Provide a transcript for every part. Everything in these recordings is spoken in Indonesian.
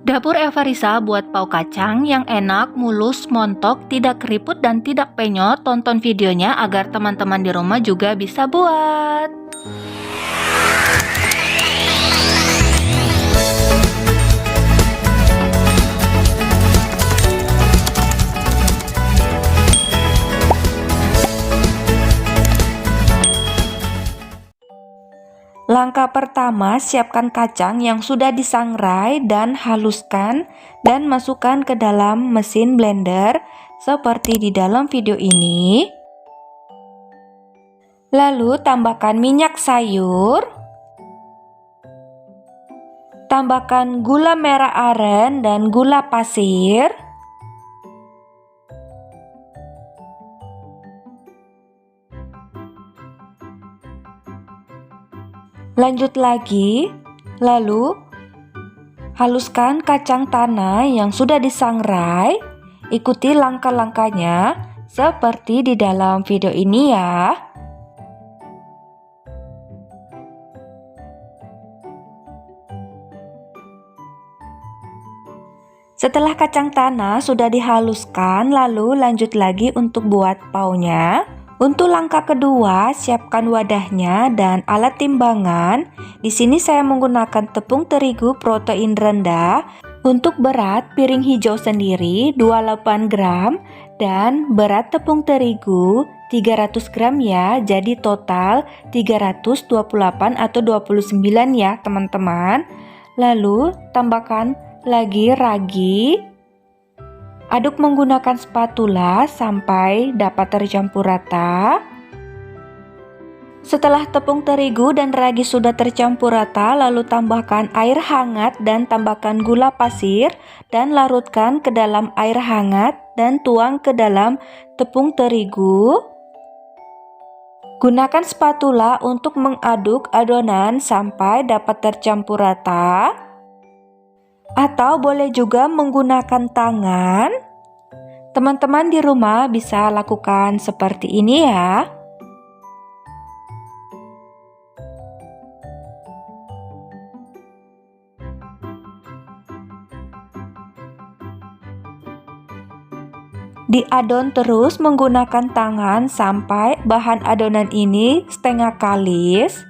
Dapur Evarisa buat pau kacang yang enak, mulus, montok, tidak keriput dan tidak penyot. Tonton videonya agar teman-teman di rumah juga bisa buat. Langkah pertama, siapkan kacang yang sudah disangrai dan haluskan dan masukkan ke dalam mesin blender seperti di dalam video ini. Lalu tambahkan minyak sayur, tambahkan gula merah aren dan gula pasir, lanjut lagi, lalu haluskan kacang tanah yang sudah disangrai. Ikuti langkah-langkahnya seperti di dalam video ini ya. Setelah kacang tanah sudah dihaluskan, lalu lanjut lagi untuk buat paunya. Untuk langkah kedua, siapkan wadahnya dan alat timbangan. Di sini saya menggunakan tepung terigu protein rendah. Untuk berat piring hijau sendiri 28 gram dan berat tepung terigu 300 gram ya. Jadi total 328 atau 29 ya, teman-teman. Lalu tambahkan lagi ragi. Aduk menggunakan spatula sampai dapat tercampur rata. Setelah tepung terigu dan ragi sudah tercampur rata, lalu tambahkan air hangat dan tambahkan gula pasir dan larutkan ke dalam air hangat dan tuang ke dalam tepung terigu. Gunakan spatula untuk mengaduk adonan sampai dapat tercampur rata. Atau boleh juga menggunakan tangan. Teman-teman di rumah bisa lakukan seperti ini ya. Diadon terus menggunakan tangan sampai bahan adonan ini setengah kalis.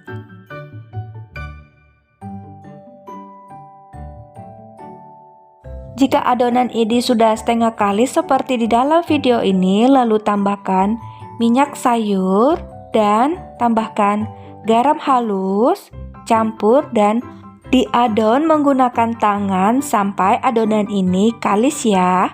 Jika adonan ini sudah setengah kalis seperti di dalam video ini, lalu tambahkan minyak sayur dan tambahkan garam halus, campur dan diadon menggunakan tangan sampai adonan ini kalis ya.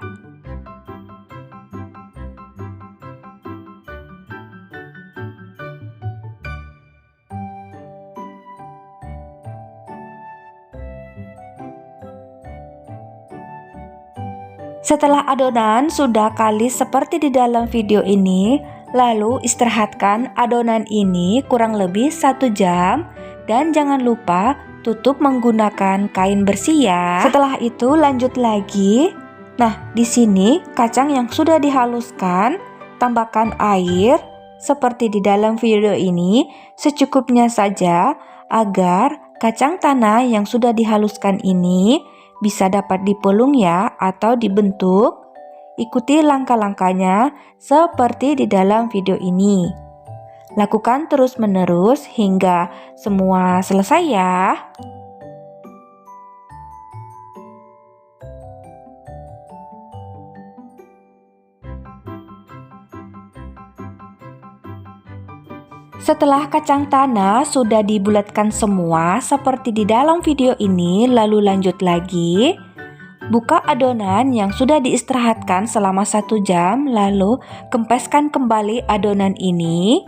Setelah adonan sudah kalis seperti di dalam video ini, lalu istirahatkan adonan ini kurang lebih 1 jam dan jangan lupa tutup menggunakan kain bersih ya. Setelah itu lanjut lagi. Nah, di sini kacang yang sudah dihaluskan, tambahkan air seperti di dalam video ini secukupnya saja agar kacang tanah yang sudah dihaluskan ini bisa dapat dipelung ya atau dibentuk. Ikuti langkah-langkahnya seperti di dalam video ini. Lakukan terus-menerus hingga semua selesai ya. Setelah kacang tanah sudah dibulatkan semua seperti di dalam video ini, lalu lanjut lagi. Buka adonan yang sudah diistirahatkan selama 1 jam, lalu kempeskan kembali adonan ini.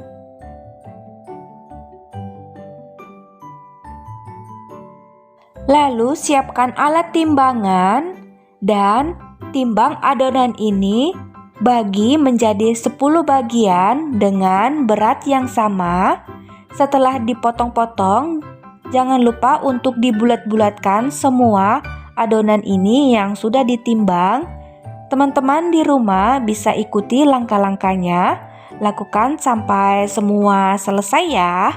Lalu siapkan alat timbangan dan timbang adonan ini bagi menjadi 10 bagian dengan berat yang sama. Setelah dipotong-potong, jangan lupa untuk dibulat-bulatkan semua adonan ini yang sudah ditimbang. Teman-teman di rumah bisa ikuti langkah-langkahnya. Lakukan sampai semua selesai ya.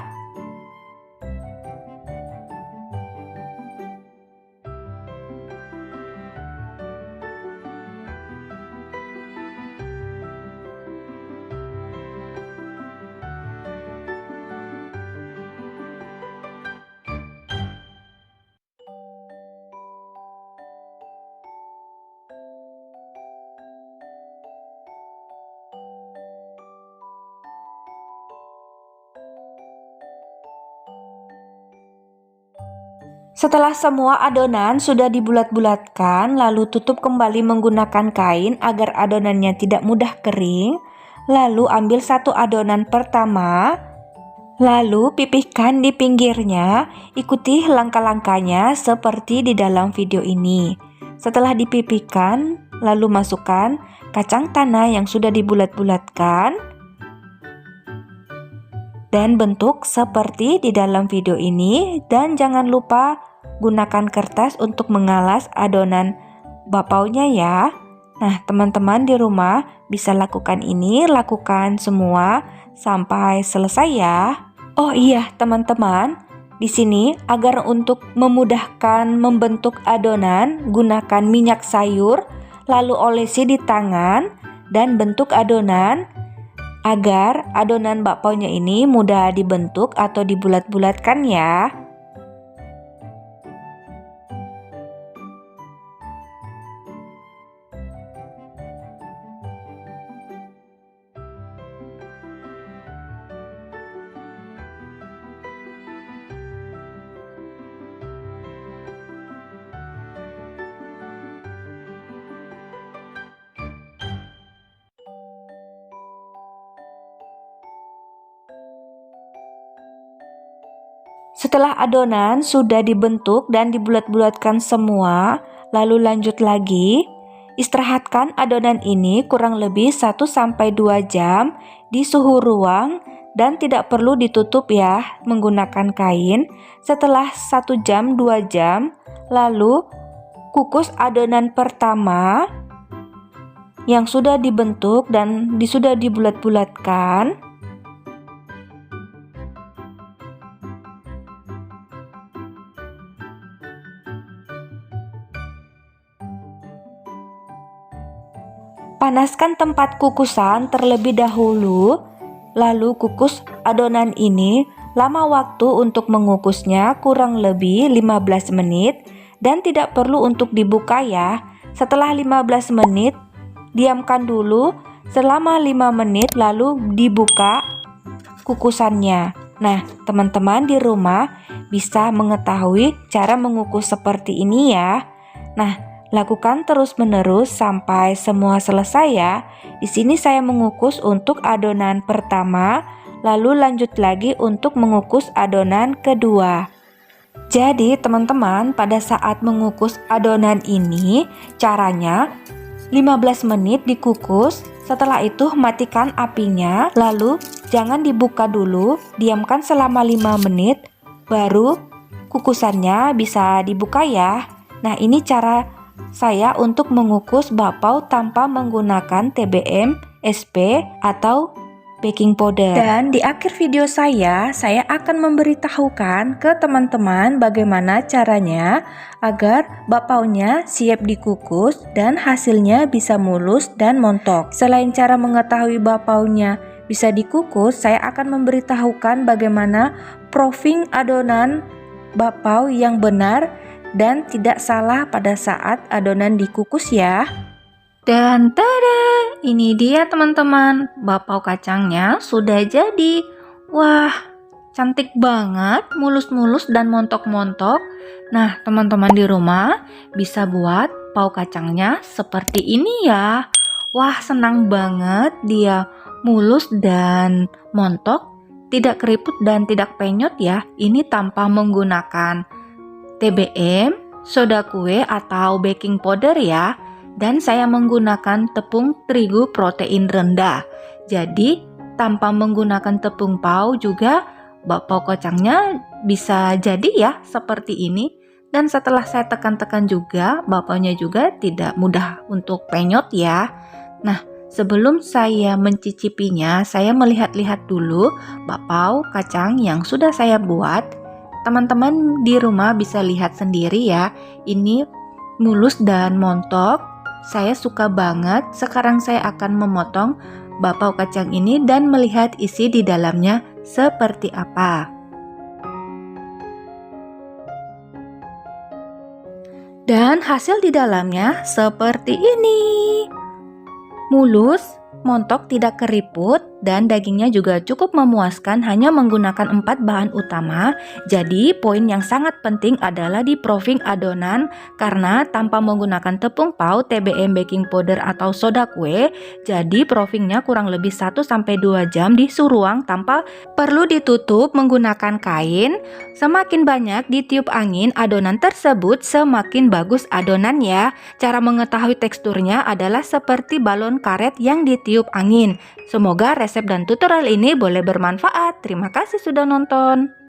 Setelah semua adonan sudah dibulat-bulatkan, lalu tutup kembali menggunakan kain agar adonannya tidak mudah kering. Lalu ambil satu adonan pertama, lalu pipihkan di pinggirnya. Ikuti langkah-langkahnya seperti di dalam video ini. Setelah dipipihkan, lalu masukkan kacang tanah yang sudah dibulat-bulatkan dan bentuk seperti di dalam video ini. Dan jangan lupa gunakan kertas untuk mengalas adonan bapaunya ya. Nah, teman-teman di rumah bisa lakukan ini, lakukan semua sampai selesai ya. Oh iya, teman-teman, di sini agar untuk memudahkan membentuk adonan, gunakan minyak sayur, lalu olesi di tangan dan bentuk adonan agar adonan bakpaunya ini mudah dibentuk atau dibulat-bulatkan ya. Setelah adonan sudah dibentuk dan dibulat-bulatkan semua, lalu lanjut lagi. Istirahatkan adonan ini kurang lebih 1-2 jam di suhu ruang dan tidak perlu ditutup ya menggunakan kain. Setelah 1 jam 2 jam, lalu kukus adonan pertama yang sudah dibentuk dan sudah dibulat-bulatkan. Panaskan tempat kukusan terlebih dahulu, lalu kukus adonan ini. Lama waktu untuk mengukusnya kurang lebih 15 menit dan tidak perlu untuk dibuka ya. Setelah 15 menit, diamkan dulu selama 5 menit lalu dibuka kukusannya. Nah, teman-teman di rumah bisa mengetahui cara mengukus seperti ini ya. Nah, lakukan terus-menerus sampai semua selesai ya. Di sini saya mengukus untuk adonan pertama, lalu lanjut lagi untuk mengukus adonan kedua. Jadi teman-teman, pada saat mengukus adonan ini, caranya 15 menit dikukus. Setelah itu matikan apinya, lalu jangan dibuka dulu, diamkan selama 5 menit, baru kukusannya bisa dibuka ya. Nah, ini cara saya untuk mengukus bakpao tanpa menggunakan TBM, SP, atau baking powder. Dan di akhir video saya akan memberitahukan ke teman-teman bagaimana caranya agar bakpaonya siap dikukus dan hasilnya bisa mulus dan montok. Selain cara mengetahui bakpaonya bisa dikukus, saya akan memberitahukan bagaimana proofing adonan bakpao yang benar dan tidak salah pada saat adonan dikukus ya. Dan tada, ini dia teman-teman, bakpao kacangnya sudah jadi. Wah, cantik banget, mulus-mulus dan montok-montok. Nah, teman-teman di rumah bisa buat pao kacangnya seperti ini ya. Wah, senang banget, dia mulus dan montok, tidak keriput dan tidak penyot ya. Ini tanpa menggunakan TBM, soda kue atau baking powder ya. Dan saya menggunakan tepung terigu protein rendah. Jadi tanpa menggunakan tepung pao juga bakpao kacangnya bisa jadi ya seperti ini. Dan setelah saya tekan-tekan juga, bakpaonya juga tidak mudah untuk penyot ya. Nah, sebelum saya mencicipinya, saya melihat-lihat dulu bakpao kacang yang sudah saya buat. Teman-teman di rumah bisa lihat sendiri ya, ini mulus dan montok. Saya suka banget. Sekarang saya akan memotong bakpao kacang ini dan melihat isi di dalamnya seperti apa. Dan hasil di dalamnya seperti ini. Mulus, montok, tidak keriput, dan dagingnya juga cukup memuaskan hanya menggunakan 4 bahan utama. Jadi poin yang sangat penting adalah di proofing adonan, karena tanpa menggunakan tepung pau, TBM, baking powder atau soda kue, jadi proofingnya kurang lebih 1-2 jam di suhu ruang tanpa perlu ditutup menggunakan kain. Semakin banyak ditiup angin adonan tersebut, semakin bagus adonan ya. Cara mengetahui teksturnya adalah seperti balon karet yang ditiup angin. Semoga resep dan tutorial ini boleh bermanfaat. Terima kasih sudah nonton.